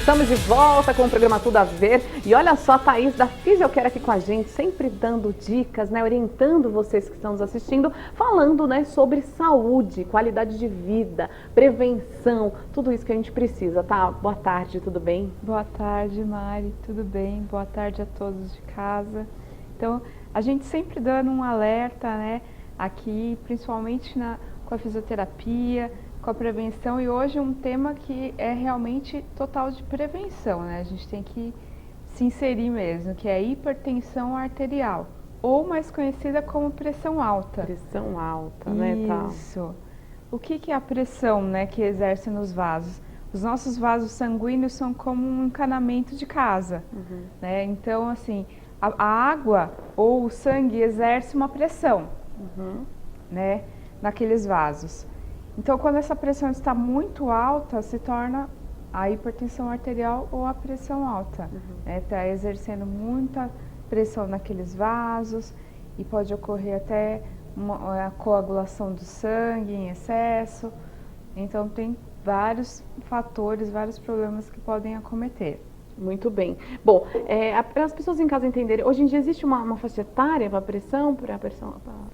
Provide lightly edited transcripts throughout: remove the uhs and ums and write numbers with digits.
Estamos de volta com o programa Tudo a Ver. E olha só, a Thaís da Fisiocare aqui com a gente, sempre dando dicas, né, orientando vocês que estão nos assistindo, falando, né, sobre saúde, qualidade de vida, prevenção, tudo isso que a gente precisa, tá? Boa tarde, tudo bem? Boa tarde, Mari, tudo bem? Boa tarde a todos de casa. Então, a gente sempre dando um alerta, né, aqui, principalmente com a fisioterapia, com a prevenção, e hoje um tema que é realmente total de prevenção, né? A gente tem que se inserir mesmo, que é a hipertensão arterial, ou mais conhecida como pressão alta. Pressão alta, né, tá? Isso. O que é a pressão, né, que exerce nos vasos? Os nossos vasos sanguíneos são como um encanamento de casa, né? Então, assim, a água ou o sangue exerce uma pressão, né, naqueles vasos. Então, quando essa pressão está muito alta, se torna a hipertensão arterial ou a pressão alta. Está exercendo muita pressão naqueles vasos e pode ocorrer até a coagulação do sangue em excesso. Então, tem vários fatores, vários problemas que podem acometer. Muito bem. Bom, para as pessoas em casa entenderem, hoje em dia existe uma faixa etária para a pressão, para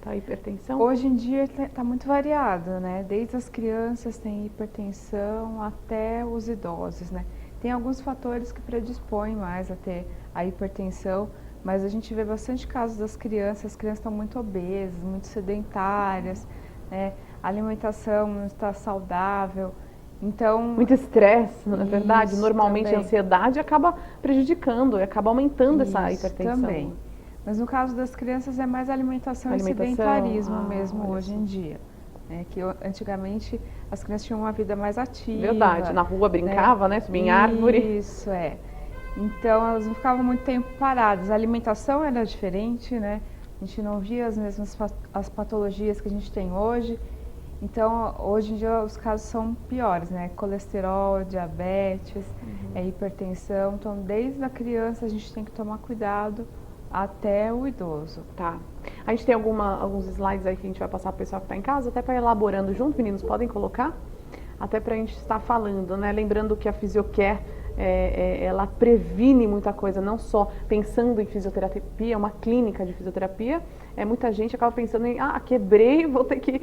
a hipertensão? Hoje em dia está muito variado, né? Desde as crianças tem hipertensão até os idosos, né? Tem alguns fatores que predispõem mais a ter a hipertensão, mas a gente vê bastante casos das crianças. As crianças estão muito obesas, muito sedentárias, né? A alimentação não está saudável. Então, muito estresse, na verdade. Normalmente também. A ansiedade acaba prejudicando, acaba aumentando essa hipertensão. Também. Mas no caso das crianças é mais alimentação e sedentarismo mesmo hoje em dia. Que antigamente as crianças tinham uma vida mais ativa. Verdade, na rua brincava, né? Subia em árvore. Isso, Então elas não ficavam muito tempo paradas. A alimentação era diferente, né? A gente não via as mesmas as patologias que a gente tem hoje. Então, hoje em dia os casos são piores, né? Colesterol, diabetes, hipertensão. Então, desde a criança a gente tem que tomar cuidado até o idoso. Tá. A gente tem alguns slides aí que a gente vai passar para o pessoal que está em casa, até para ir elaborando junto, meninos, podem colocar? Até para a gente estar falando, né? Lembrando que a Fisiocare, ela previne muita coisa, não só pensando em fisioterapia, é uma clínica de fisioterapia. Muita gente acaba pensando em, quebrei, vou ter que,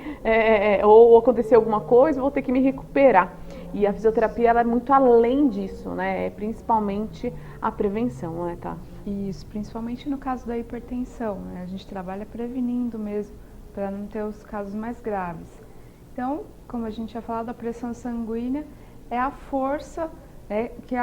ou aconteceu alguma coisa, vou ter que me recuperar. E a fisioterapia, ela é muito além disso, né? Principalmente a prevenção, né, tá? Isso, principalmente no caso da hipertensão, né? A gente trabalha prevenindo mesmo, para não ter os casos mais graves. Então, como a gente já falado, a pressão sanguínea é a força que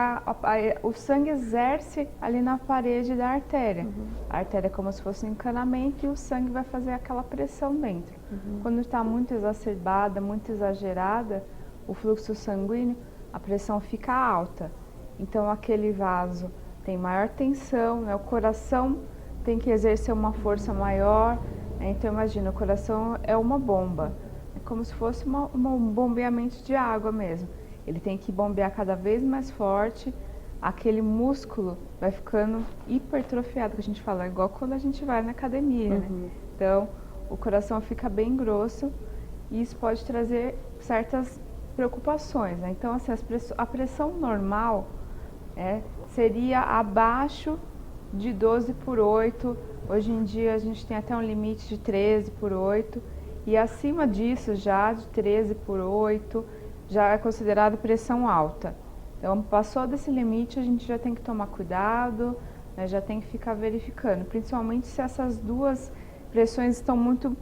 o sangue exerce ali na parede da artéria. A artéria é como se fosse um encanamento e o sangue vai fazer aquela pressão dentro. Quando está muito exacerbada, muito exagerada, o fluxo sanguíneo, a pressão fica alta. Então, aquele vaso tem maior tensão, né? O coração tem que exercer uma força maior. Então, imagina, o coração é uma bomba. É como se fosse um bombeamento de água mesmo. Ele tem que bombear cada vez mais forte, aquele músculo vai ficando hipertrofiado, que a gente fala, igual quando a gente vai na academia, né? Então, o coração fica bem grosso e isso pode trazer certas preocupações, né? Então, assim, a pressão normal seria abaixo de 12/8, hoje em dia a gente tem até um limite de 13/8, e acima disso já, de 13/8, já é considerado pressão alta. Então, passou desse limite, a gente já tem que tomar cuidado, né, já tem que ficar verificando, principalmente se essas duas pressões estão muito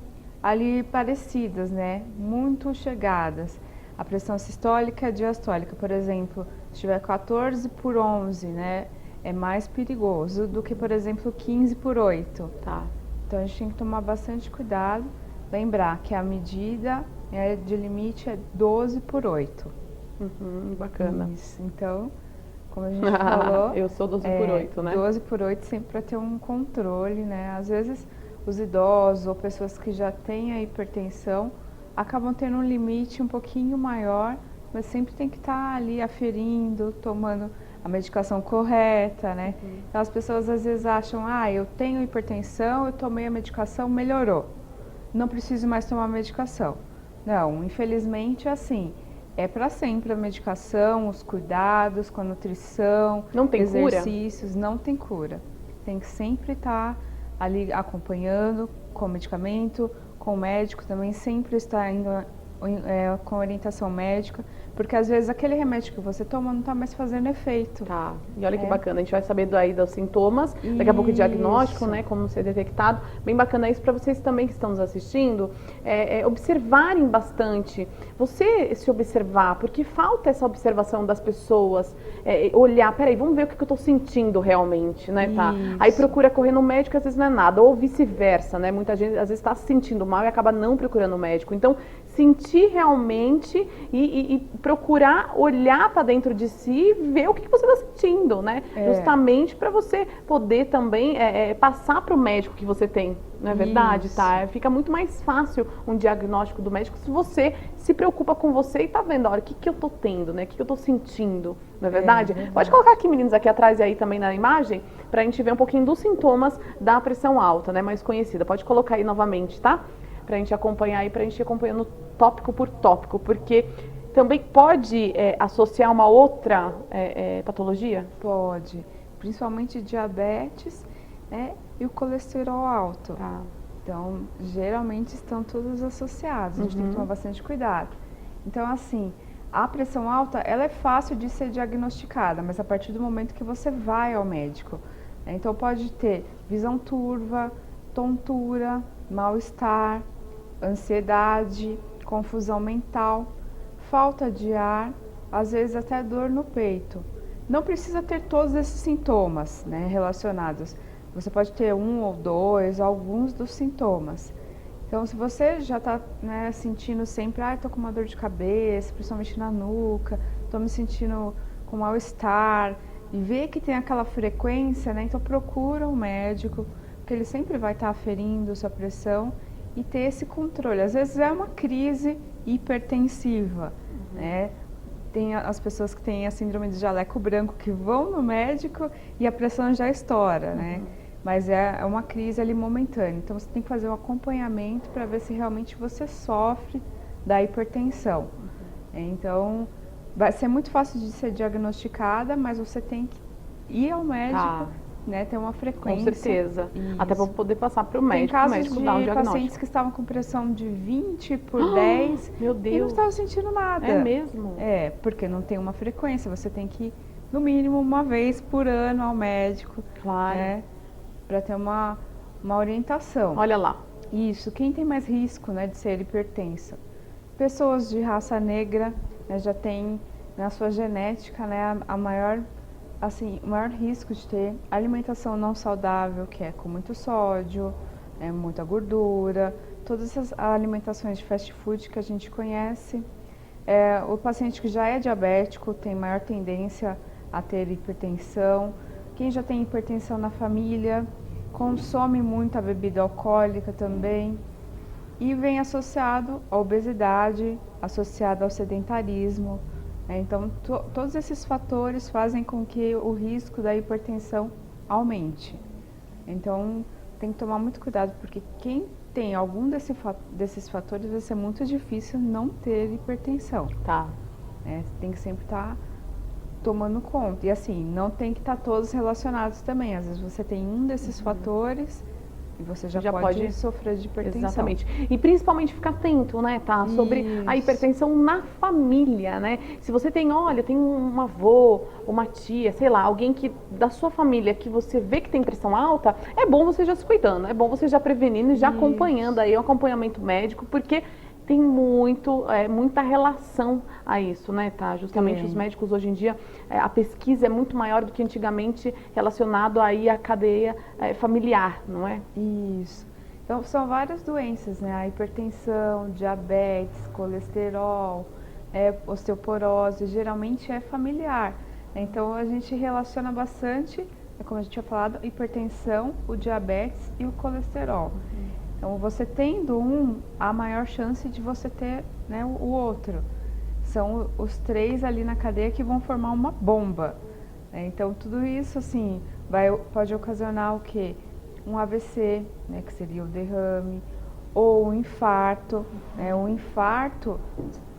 ali parecidas, né, muito chegadas. A pressão sistólica e a diastólica, por exemplo, se tiver 14/11, né, é mais perigoso do que, por exemplo, 15/8. Tá. Então, a gente tem que tomar bastante cuidado, lembrar que a medida de limite é 12/8. Bacana. Isso. Então, como a gente falou... Eu sou 12/8, né? 12/8 sempre para ter um controle, né? Às vezes, os idosos ou pessoas que já têm a hipertensão acabam tendo um limite um pouquinho maior, mas sempre tem que estar ali aferindo, tomando a medicação correta, né? Então, as pessoas às vezes acham, eu tenho hipertensão, eu tomei a medicação, melhorou. Não preciso mais tomar medicação. Não, infelizmente, assim, É para sempre a medicação, os cuidados com a nutrição, Não tem exercícios, não tem cura. Tem que sempre estar ali acompanhando com o medicamento, com o médico também, sempre estar indo com orientação médica, porque às vezes aquele remédio que você toma não está mais fazendo efeito. Tá, e olha que bacana, a gente vai saber daí dos sintomas, daqui a pouco o diagnóstico, né, como ser detectado. Bem bacana isso para vocês também que estão nos assistindo, observarem bastante, você se observar, porque falta essa observação das pessoas, olhar, peraí, vamos ver o que eu estou sentindo realmente, né, tá? Aí procura correr no médico, às vezes não é nada, ou vice-versa, né, muita gente às vezes está se sentindo mal e acaba não procurando o médico, então sentir realmente e procurar olhar para dentro de si e ver o que você está sentindo, né? Justamente para você poder também passar para o médico que você tem, não é verdade? Isso. Tá? Fica muito mais fácil um diagnóstico do médico se você se preocupa com você e tá vendo, olha, o que eu tô tendo, né? O que eu tô sentindo, não é verdade? Pode colocar aqui, meninos, aqui atrás e aí também na imagem, para a gente ver um pouquinho dos sintomas da pressão alta, né? Mais conhecida. Pode colocar aí novamente, tá? Pra gente acompanhar aí, pra gente ir acompanhando tópico por tópico, porque também pode associar uma outra patologia? Pode, principalmente diabetes, né, e o colesterol alto. Tá. Então, geralmente estão todos associados, a gente tem que tomar bastante cuidado. Então, assim, a pressão alta, ela é fácil de ser diagnosticada, mas a partir do momento que você vai ao médico. Né? Então, pode ter visão turva, tontura, mal-estar, ansiedade, confusão mental, falta de ar, às vezes até dor no peito. Não precisa ter todos esses sintomas, né, relacionados. Você pode ter um ou dois, alguns dos sintomas. Então, se você já está, né, sentindo sempre, estou com uma dor de cabeça, principalmente na nuca, estou me sentindo com mal-estar, e vê que tem aquela frequência, né, então procura um médico, porque ele sempre vai estar aferindo sua pressão e ter esse controle. Às vezes é uma crise hipertensiva, né? Tem as pessoas que têm a síndrome de jaleco branco que vão no médico e a pressão já estoura, né? Mas é uma crise ali momentânea. Então você tem que fazer um acompanhamento para ver se realmente você sofre da hipertensão. Então vai ser muito fácil de ser diagnosticada, mas você tem que ir ao médico, né, ter uma frequência. Com certeza. Isso. Até para poder passar para o médico, Tem o casos médico de dar um diagnóstico. pacientes que estavam com pressão de 20 por 10 Meu e não Deus. estavam sentindo nada. É mesmo? É, porque não tem uma frequência. Você tem que ir, no mínimo, uma vez por ano ao médico. Claro. Né, para ter uma orientação. Olha lá. Isso. Quem tem mais risco, né, de ser hipertensa? Pessoas de raça negra, né, já tem na sua genética, né, o maior risco de ter alimentação não saudável, que é com muito sódio, muita gordura, todas essas alimentações de fast food que a gente conhece. O paciente que já é diabético tem maior tendência a ter hipertensão. Quem já tem hipertensão na família, consome muita bebida alcoólica também. E vem associado à obesidade, associado ao sedentarismo. Então, todos esses fatores fazem com que o risco da hipertensão aumente. Então, tem que tomar muito cuidado, porque quem tem algum desses fatores vai ser muito difícil não ter hipertensão. Tá. Tem que sempre estar tomando conta. E assim, não tem que estar todos relacionados também. Às vezes você tem um desses fatores e você já pode sofrer de hipertensão. Exatamente. E principalmente ficar atento, né, tá? Sobre a hipertensão na família, né? Se você tem, olha, tem um avô, uma tia, sei lá, alguém que da sua família que você vê que tem pressão alta, é bom você já se cuidando, é bom você já prevenindo e já acompanhando aí o acompanhamento médico, porque tem muita relação a isso, né, tá? Justamente os médicos hoje em dia, a pesquisa é muito maior do que antigamente relacionado aí à cadeia familiar, não é? Isso. Então, são várias doenças, né? A hipertensão, diabetes, colesterol, osteoporose, geralmente é familiar. Então, a gente relaciona bastante, como a gente tinha falado, a hipertensão, o diabetes e o colesterol. Então, você tendo há maior chance de você ter, né, o outro. São os três ali na cadeia que vão formar uma bomba. Então, tudo isso, assim, pode ocasionar o quê? Um AVC, né, que seria o derrame, ou um infarto. O infarto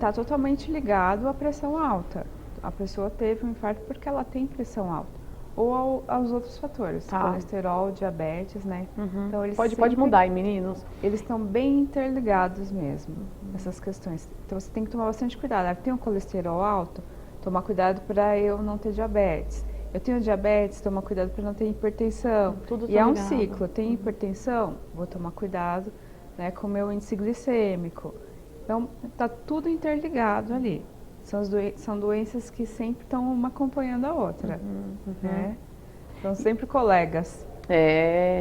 está totalmente ligado à pressão alta. A pessoa teve um infarto porque ela tem pressão alta. Ou aos outros fatores, colesterol, diabetes, né? Então, eles pode mudar, hein, meninos? Eles estão bem interligados mesmo, essas questões. Então, você tem que tomar bastante cuidado. Tem um colesterol alto, tomar cuidado para eu não ter diabetes. Eu tenho diabetes, tomar cuidado para não ter hipertensão. Tudo e é um ciclo. Tem hipertensão, vou tomar cuidado, né, com o meu índice glicêmico. Então, está tudo interligado ali. São doenças que sempre estão uma acompanhando a outra, né? São sempre colegas.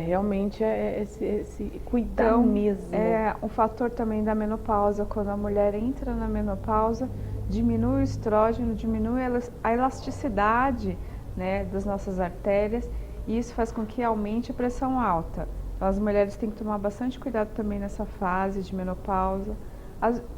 Realmente é esse cuidado mesmo. É um fator também da menopausa, quando a mulher entra na menopausa, diminui o estrógeno, diminui a elasticidade, né, das nossas artérias, e isso faz com que aumente a pressão alta. Então, as mulheres têm que tomar bastante cuidado também nessa fase de menopausa.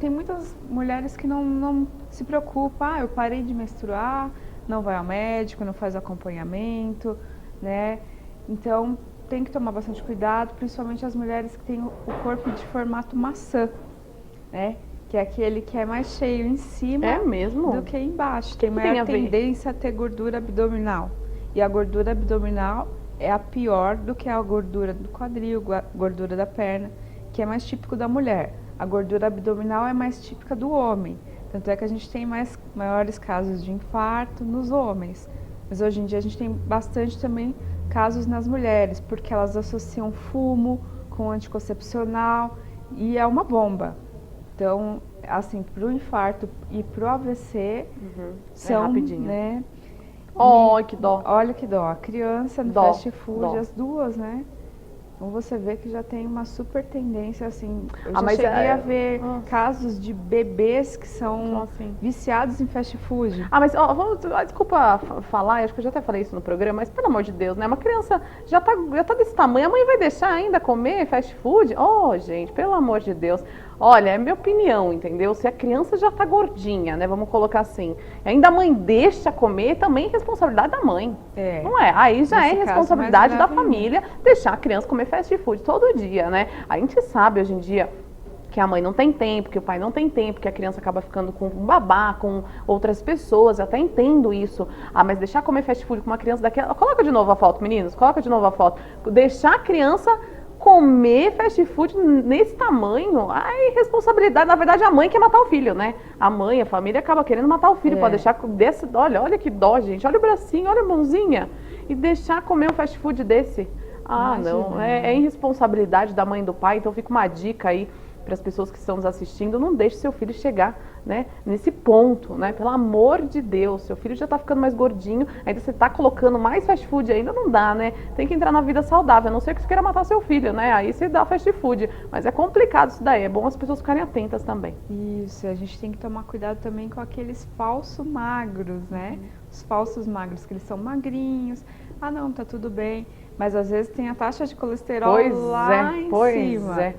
Tem muitas mulheres que não se preocupam, eu parei de menstruar, não vai ao médico, não faz acompanhamento, né? Então, tem que tomar bastante cuidado, principalmente as mulheres que têm o corpo de formato maçã, né? Que é aquele que é mais cheio em cima do que embaixo. Tem maior tendência a ter gordura abdominal. E a gordura abdominal é a pior do que a gordura do quadril, a gordura da perna, que é mais típico da mulher. A gordura abdominal é mais típica do homem. Tanto é que a gente tem maiores casos de infarto nos homens. Mas hoje em dia a gente tem bastante também casos nas mulheres, porque elas associam fumo com anticoncepcional e é uma bomba. Então, assim, para o infarto e para o AVC são, rapidinho. Né? Que dó. Olha que dó. A criança no fast food, as duas, né? Então você vê que já tem uma super tendência, assim, eu já cheguei a ver casos de bebês que são viciados em fast food. Desculpa falar, acho que eu já até falei isso no programa, mas pelo amor de Deus, né? Uma criança já tá desse tamanho, a mãe vai deixar ainda comer fast food? Gente, pelo amor de Deus. Olha, é minha opinião, entendeu? Se a criança já tá gordinha, né? Vamos colocar assim. Ainda a mãe deixa comer, também é responsabilidade da mãe. Não é? Aí já é responsabilidade da família deixar a criança comer fast food todo dia, né? A gente sabe hoje em dia que a mãe não tem tempo, que o pai não tem tempo, que a criança acaba ficando com um babá, com outras pessoas, eu até entendo isso. Mas deixar comer fast food com uma criança daquela... Coloca de novo a foto, meninos, coloca de novo a foto. Deixar a criança comer fast food nesse tamanho, responsabilidade, na verdade, a mãe quer matar o filho, né? A mãe, a família acaba querendo matar o filho, pode deixar desse, olha que dó, gente, olha o bracinho, olha a mãozinha, e deixar comer um fast food desse. Não, é irresponsabilidade da mãe e do pai, então fica uma dica aí para as pessoas que estão nos assistindo, não deixe seu filho chegar, né, nesse ponto, né, pelo amor de Deus, seu filho já está ficando mais gordinho, ainda você está colocando mais fast food, ainda não dá, né, tem que entrar na vida saudável, a não ser que você queira matar seu filho, né, aí você dá fast food, mas é complicado isso daí, é bom as pessoas ficarem atentas também. Isso, a gente tem que tomar cuidado também com aqueles falsos magros, né, os falsos magros, que eles são magrinhos, não, tá tudo bem, mas às vezes tem a taxa de colesterol lá em cima,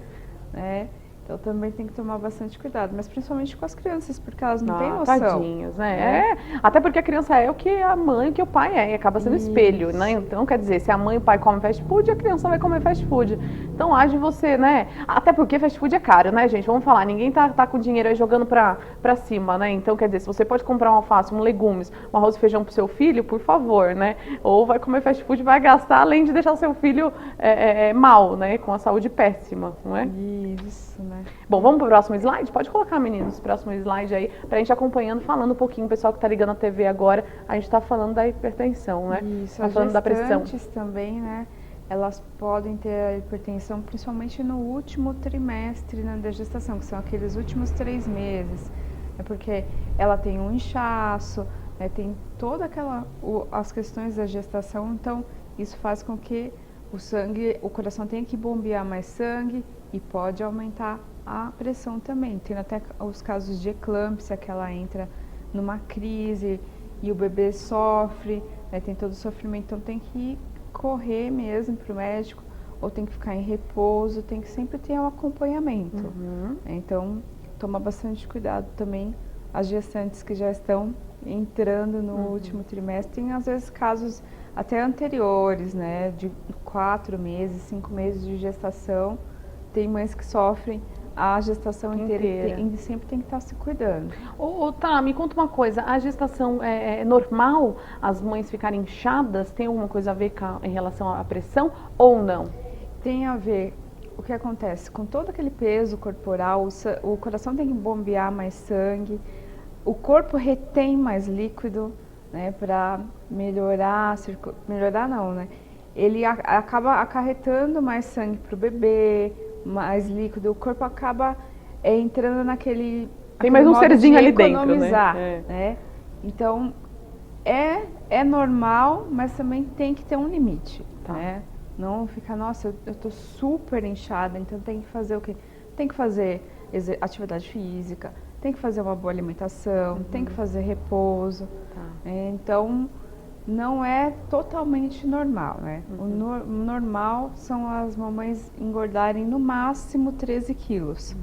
né? Então também tem que tomar bastante cuidado, mas principalmente com as crianças, porque elas não têm noção. Tadinhos, né? Até porque a criança é o que a mãe, o que o pai é, e acaba sendo espelho, né? Então, quer dizer, se a mãe e o pai comem fast food, a criança vai comer fast food. Então, age você, né? Até porque fast food é caro, né, gente? Vamos falar, ninguém tá com dinheiro aí jogando pra cima, né? Então, quer dizer, se você pode comprar um alface, legumes, um arroz e feijão pro seu filho, por favor, né? Ou vai comer fast food e vai gastar, além de deixar o seu filho mal, né? Com a saúde péssima, não é? Isso, né? Bom, vamos pro próximo slide? Pode colocar, meninos, o próximo slide aí, pra gente acompanhando, falando um pouquinho, o pessoal que tá ligando a TV agora, a gente tá falando da hipertensão, né? Isso, tá falando da pressão. Também, né? Elas podem ter a hipertensão, principalmente no último trimestre, né, da gestação, que são aqueles últimos 3 meses. É porque ela tem um inchaço, né, tem toda as questões da gestação, então isso faz com que o coração tenha que bombear mais sangue e pode aumentar a pressão também. Tem até os casos de eclâmpsia, que ela entra numa crise e o bebê sofre, né, tem todo o sofrimento, então tem que correr mesmo para o médico, ou tem que ficar em repouso, tem que sempre ter um acompanhamento. Então, tomar bastante cuidado também as gestantes que já estão entrando no último trimestre. Tem às vezes casos até anteriores, né, de 4 meses, 5 meses de gestação. Tem mães que sofrem a gestação inteira. Sempre tem que estar se cuidando. Tá, me conta uma coisa, a gestação é normal as mães ficarem inchadas? Tem alguma coisa a ver em relação à pressão ou não? Tem a ver. O que acontece? Com todo aquele peso corporal, o coração tem que bombear mais sangue, o corpo retém mais líquido, né, para melhorar não, né? Ele acaba acarretando mais sangue para o bebê, mais líquido, o corpo acaba entrando naquele... Tem mais um serzinho ali dentro, né? Então, é normal, mas também tem que ter um limite, tá, né? Não ficar, nossa, eu tô super inchada, então tem que fazer o quê? Tem que fazer atividade física, tem que fazer uma boa alimentação, tem que fazer repouso. Tá. Então, não é totalmente normal, né? O normal são as mamães engordarem no máximo 13 quilos.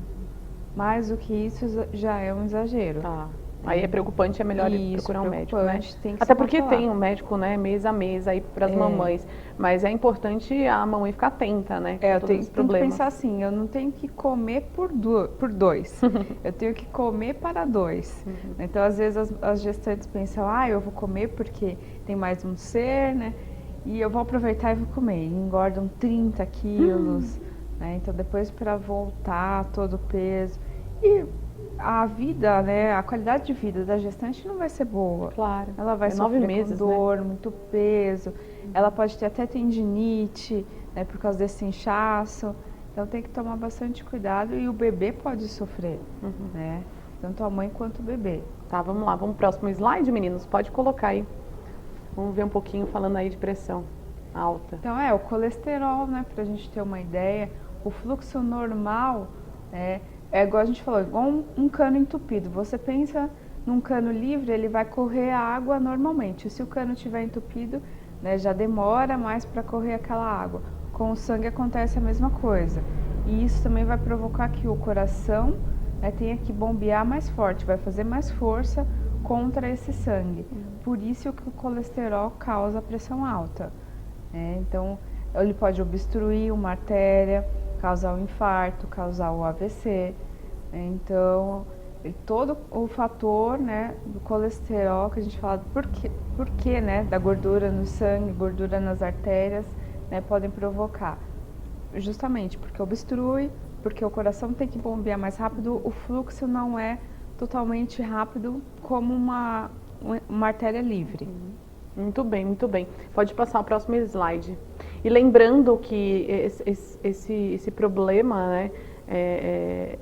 Mais do que isso já é um exagero. Tá. Aí é preocupante, é melhor procurar um médico, né? Até porque tem um médico, né, mês a mês aí para as mamães. Mas é importante a mamãe ficar atenta, né? Eu tenho que pensar assim, eu não tenho que comer por dois. Eu tenho que comer para dois. Então, às vezes, as gestantes pensam, eu vou comer porque tem mais um ser, né? E eu vou aproveitar e vou comer. E engordam 30 quilos, né? Então, depois para voltar todo o peso. E a vida, né, a qualidade de vida da gestante não vai ser boa. Claro. Ela vai sofrer 9 meses, com dor, né? muito peso. Ela pode ter até tendinite, né, por causa desse inchaço. Então tem que tomar bastante cuidado e o bebê pode sofrer, né? Tanto a mãe quanto o bebê. Tá, vamos lá. Vamos pro próximo slide, meninos? Pode colocar aí. Vamos ver um pouquinho falando aí de pressão alta. Então o colesterol, né, pra gente ter uma ideia. O fluxo normal, né, é igual a gente falou, igual um cano entupido. Você pensa num cano livre, ele vai correr a água normalmente. Se o cano estiver entupido, né, já demora mais para correr aquela água. Com o sangue acontece a mesma coisa. E isso também vai provocar que o coração, né, tenha que bombear mais forte, vai fazer mais força contra esse sangue. Por isso que o colesterol causa pressão alta. Então, ele pode obstruir uma artéria, causar um infarto, causar o AVC. Então, todo o fator, né, do colesterol, que a gente fala, por que, né, da gordura no sangue, gordura nas artérias, né, podem provocar. Justamente porque obstrui, porque o coração tem que bombear mais rápido, o fluxo não é totalmente rápido como uma artéria livre. Muito bem, muito bem. Pode passar o próximo slide. E lembrando que esse problema, né,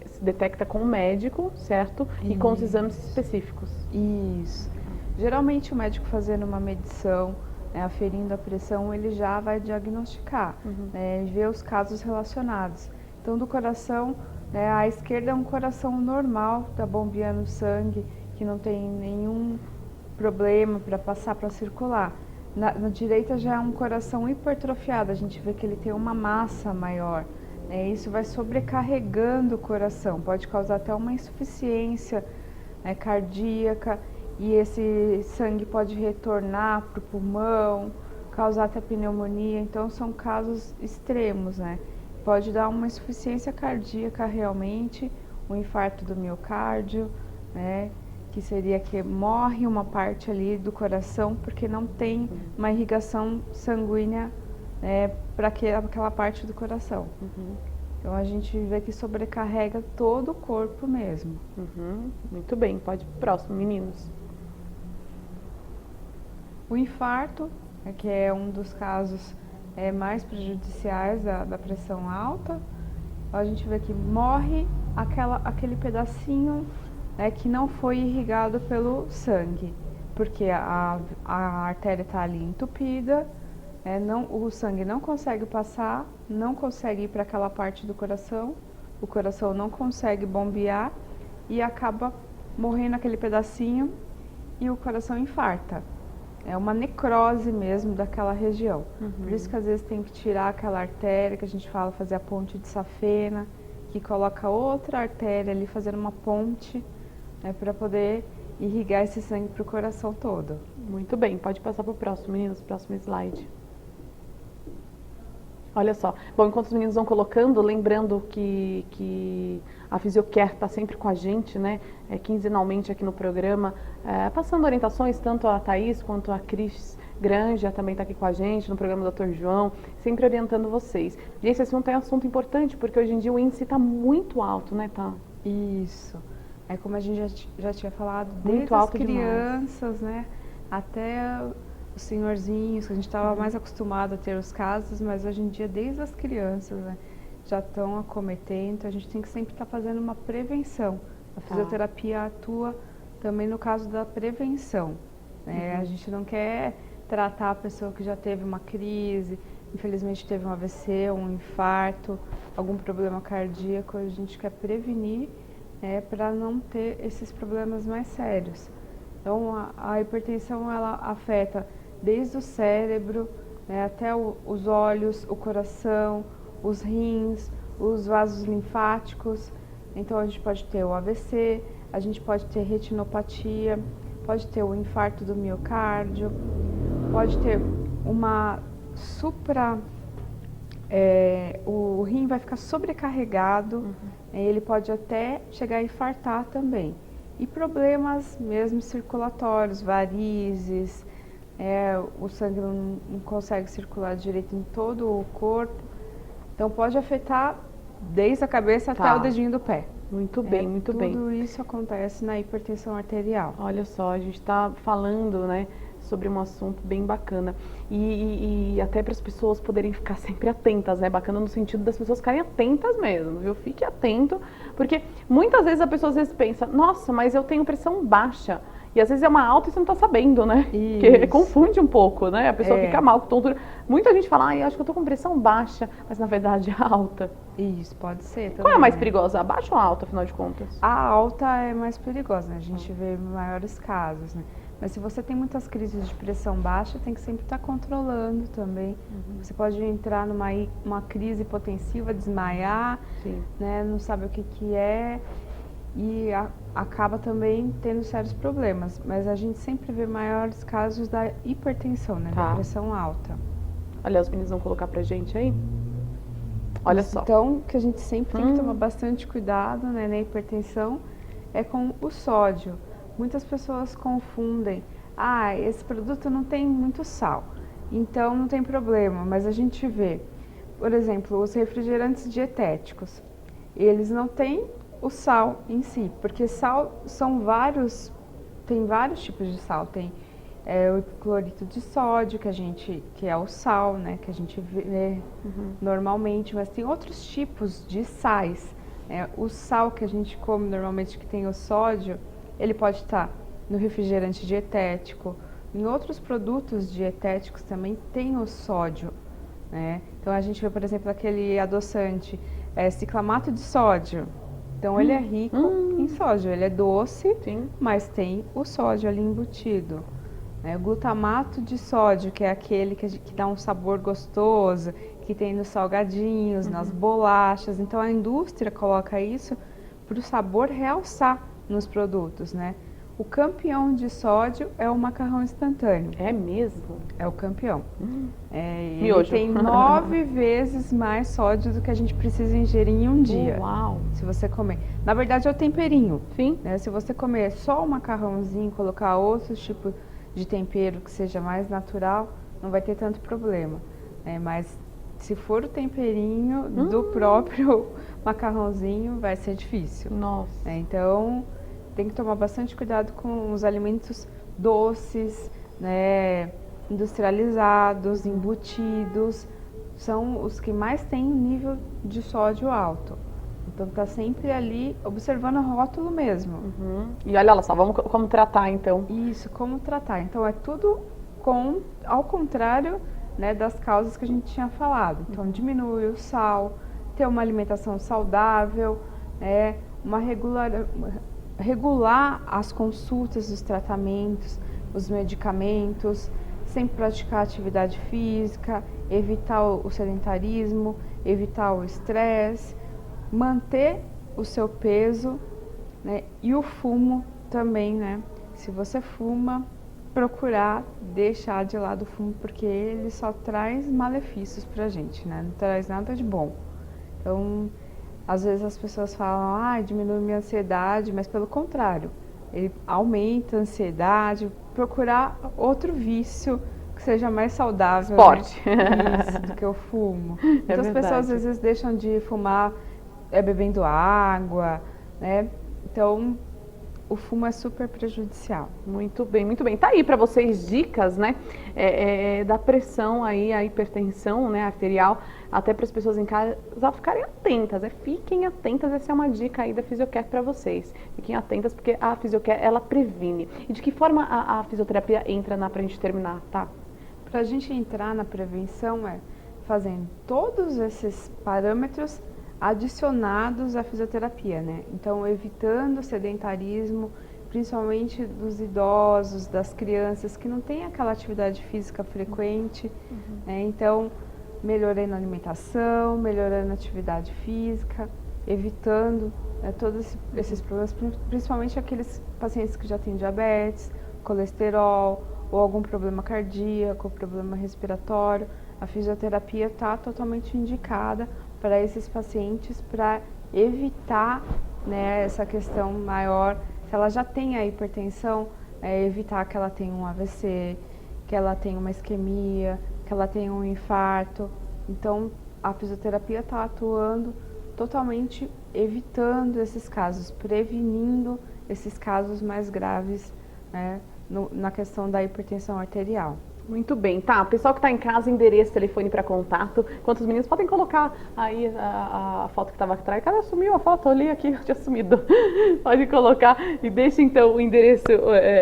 se detecta com o médico, certo? E com os exames específicos. Isso. Geralmente o médico fazendo uma medição, né, aferindo a pressão, ele já vai diagnosticar, né, e ver os casos relacionados. Então, do coração, né, a esquerda é um coração normal, tá bombeando sangue, que não tem nenhum problema para passar, para circular. Na direita já é um coração hipertrofiado, a gente vê que ele tem uma massa maior. Né, isso vai sobrecarregando o coração, pode causar até uma insuficiência, né, cardíaca, e esse sangue pode retornar para o pulmão, causar até pneumonia. Então são casos extremos, né? Pode dar uma insuficiência cardíaca realmente, um infarto do miocárdio, né? Que seria que morre uma parte ali do coração porque não tem uma irrigação sanguínea, né, para aquela parte do coração. Então a gente vê que sobrecarrega todo o corpo mesmo. Muito bem, pode ir pro próximo, meninos. O infarto, que é um dos casos mais prejudiciais da pressão alta, a gente vê que morre aquele pedacinho, né, que não foi irrigado pelo sangue, porque a artéria está ali entupida, o sangue não consegue passar, não consegue ir para aquela parte do coração, o coração não consegue bombear e acaba morrendo aquele pedacinho e o coração infarta. É uma necrose mesmo daquela região. Por isso que às vezes tem que tirar aquela artéria, que a gente fala, fazer a ponte de safena, que coloca outra artéria ali, fazendo uma ponte, né, para poder irrigar esse sangue para o coração todo. Muito bem, pode passar para o próximo, meninos, próximo slide. Olha só. Bom, enquanto os meninos vão colocando, lembrando que a Fisiocare está sempre com a gente, né? Quinzenalmente aqui no programa, passando orientações, tanto a Thaís quanto a Cris Granja também está aqui com a gente, no programa do Dr. João, sempre orientando vocês. E esse assunto é um assunto importante, porque hoje em dia o índice está muito alto, né, Tá? Isso. É como a gente já tinha falado, Muito desde as alto crianças, né, até os senhorzinhos, que a gente estava mais acostumado a ter os casos, mas hoje em dia, desde as crianças, né, já estão acometendo, então a gente tem que sempre estar fazendo uma prevenção. A fisioterapia atua também no caso da prevenção, né? A gente não quer tratar a pessoa que já teve uma crise, infelizmente teve um AVC, um infarto, algum problema cardíaco, a gente quer prevenir, para não ter esses problemas mais sérios. Então a hipertensão ela afeta desde o cérebro, né, até os olhos, o coração, os rins, os vasos linfáticos. Então a gente pode ter o AVC, a gente pode ter retinopatia, pode ter o infarto do miocárdio, pode ter uma o rim vai ficar sobrecarregado, ele pode até chegar a infartar também. E problemas mesmo circulatórios, varizes, o sangue não consegue circular direito em todo o corpo. Então pode afetar desde a cabeça até o dedinho do pé. Muito bem, muito bem. Tudo isso acontece na hipertensão arterial. Olha só, a gente está falando, né, sobre um assunto bem bacana. E até para as pessoas poderem ficar sempre atentas, né? Bacana no sentido das pessoas ficarem atentas mesmo, viu? Fique atento, porque muitas vezes a pessoa às vezes pensa, nossa, mas eu tenho pressão baixa. E às vezes é uma alta e você não está sabendo, né? Porque confunde um pouco, né? A pessoa fica mal com tontura. Muita gente fala, acho que eu tô com pressão baixa, mas na verdade é alta. Isso, pode ser também. Qual é a mais perigosa, a baixa ou a alta, afinal de contas? A alta é mais perigosa, né? A gente vê maiores casos, né? Mas se você tem muitas crises de pressão baixa, tem que sempre estar controlando também. Você pode entrar numa crise hipotensiva, desmaiar, né? Não sabe o que é e acaba também tendo sérios problemas. Mas a gente sempre vê maiores casos da hipertensão, né? Da pressão alta. Olha, os meninos vão colocar pra gente aí. Olha só. Então, que a gente sempre tem que tomar bastante cuidado, né, na hipertensão é com o sódio. Muitas pessoas confundem, esse produto não tem muito sal, então não tem problema, mas a gente vê, por exemplo, os refrigerantes dietéticos, eles não têm o sal em si, porque sal tem vários tipos de sal, tem o cloreto de sódio, que é o sal, né, que a gente vê normalmente, mas tem outros tipos de sais. O sal que a gente come normalmente, que tem o sódio, ele pode estar no refrigerante dietético, em outros produtos dietéticos também tem o sódio, né? Então a gente vê, por exemplo, aquele adoçante, ciclamato de sódio. Então ele é rico em sódio, ele é doce, mas tem o sódio ali embutido. O glutamato de sódio, que é aquele que dá um sabor gostoso, que tem nos salgadinhos, nas bolachas. Então a indústria coloca isso para o sabor realçar nos produtos, né? O campeão de sódio é o macarrão instantâneo. É mesmo? É o campeão. Ele tem 9 vezes mais sódio do que a gente precisa ingerir em um dia. Uau! Se você comer. Na verdade é o temperinho. Sim. Né? Se você comer só o macarrãozinho, colocar outros tipos de tempero que seja mais natural, não vai ter tanto problema. Mas se for o temperinho do próprio macarrãozinho, vai ser difícil. Nossa. Então, tem que tomar bastante cuidado com os alimentos doces, né, industrializados, embutidos. São os que mais têm nível de sódio alto. Então, tá sempre ali observando o rótulo mesmo. E olha só, vamos como tratar então. Isso, como tratar. Então, é tudo ao contrário, né, das causas que a gente tinha falado. Então, diminui o sal, ter uma alimentação saudável, regular as consultas, os tratamentos, os medicamentos, sempre praticar atividade física, evitar o sedentarismo, evitar o estresse, manter o seu peso, né, e o fumo também, né? Se você fuma, procurar deixar de lado o fumo, porque ele só traz malefícios pra gente, né? Não traz nada de bom. Então, às vezes as pessoas falam, diminui minha ansiedade, mas pelo contrário, ele aumenta a ansiedade. Procurar outro vício que seja mais saudável, esporte, né? Isso, do que o fumo. Então as pessoas às vezes deixam de fumar bebendo água, né? Então o fumo é super prejudicial. Muito bem, muito bem. Tá aí para vocês dicas, né, da pressão aí, a hipertensão, né, arterial, até para as pessoas em casa ficarem atentas, né? Fiquem atentas, essa é uma dica aí da Fisiocare para vocês. Fiquem atentas porque a Fisiocare, ela previne. E de que forma a fisioterapia entra pra gente terminar, tá? Pra gente entrar na prevenção fazendo todos esses parâmetros adicionados à fisioterapia, né? Então, evitando o sedentarismo, principalmente dos idosos, das crianças que não têm aquela atividade física frequente, né? Então, melhorando a alimentação, melhorando a atividade física, evitando, né, todos esses problemas, principalmente aqueles pacientes que já têm diabetes, colesterol ou algum problema cardíaco, problema respiratório. A fisioterapia está totalmente indicada para esses pacientes para evitar, né, essa questão maior. Se ela já tem a hipertensão, evitar que ela tenha um AVC, que ela tenha uma isquemia, que ela tenha um infarto. Então, a fisioterapia está atuando totalmente evitando esses casos, prevenindo esses casos mais graves, né, na questão da hipertensão arterial. Muito bem, tá? Pessoal que está em casa, endereço, telefone para contato. Quantos meninos podem colocar aí a foto que estava atrás? Cara, sumiu a foto, olhei aqui, tinha sumido. Pode colocar e deixa então o endereço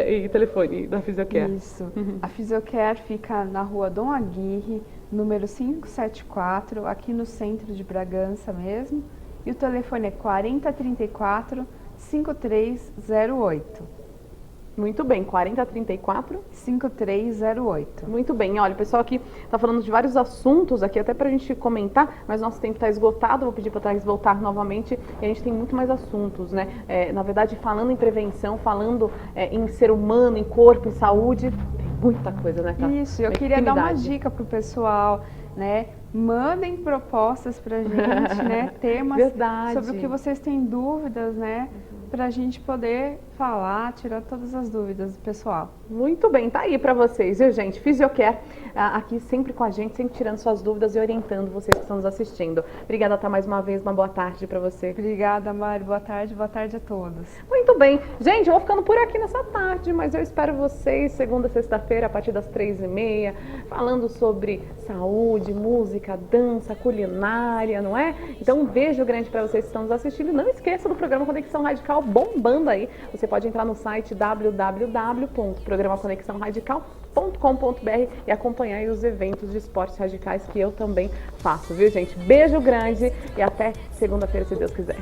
e telefone da Fisiocare. Isso. A Fisiocare fica na rua Dom Aguirre, número 574, aqui no centro de Bragança mesmo. E o telefone é 4034 5308. Muito bem, 4034 5308. Muito bem, olha, o pessoal aqui está falando de vários assuntos aqui, até para a gente comentar, mas nosso tempo está esgotado, vou pedir para a Thaís voltar novamente e a gente tem muito mais assuntos, né? Na verdade, falando em prevenção, falando em ser humano, em corpo, em saúde, tem muita coisa, né? Isso, eu queria dar uma dica pro pessoal, né? Mandem propostas pra gente, né? Temas sobre o que vocês têm dúvidas, né? Pra gente poder falar, tirar todas as dúvidas do pessoal. Muito bem, tá aí pra vocês, viu, gente? Fisiocare aqui sempre com a gente, sempre tirando suas dúvidas e orientando vocês que estão nos assistindo. Obrigada, Tá, mais uma vez, uma boa tarde pra você. Obrigada, Mari, boa tarde a todos. Muito bem, gente, eu vou ficando por aqui nessa tarde, mas eu espero vocês segunda, sexta-feira, a partir das 3h30, falando sobre saúde, música, dança, culinária, não é? Então, um beijo grande pra vocês que estão nos assistindo. Não esqueça do programa Conexão Radical bombando aí. Você pode entrar no site www.programaconexãoradical.com.br e acompanhar aí os eventos de esportes radicais que eu também faço, viu, gente? Beijo grande e até segunda-feira, se Deus quiser.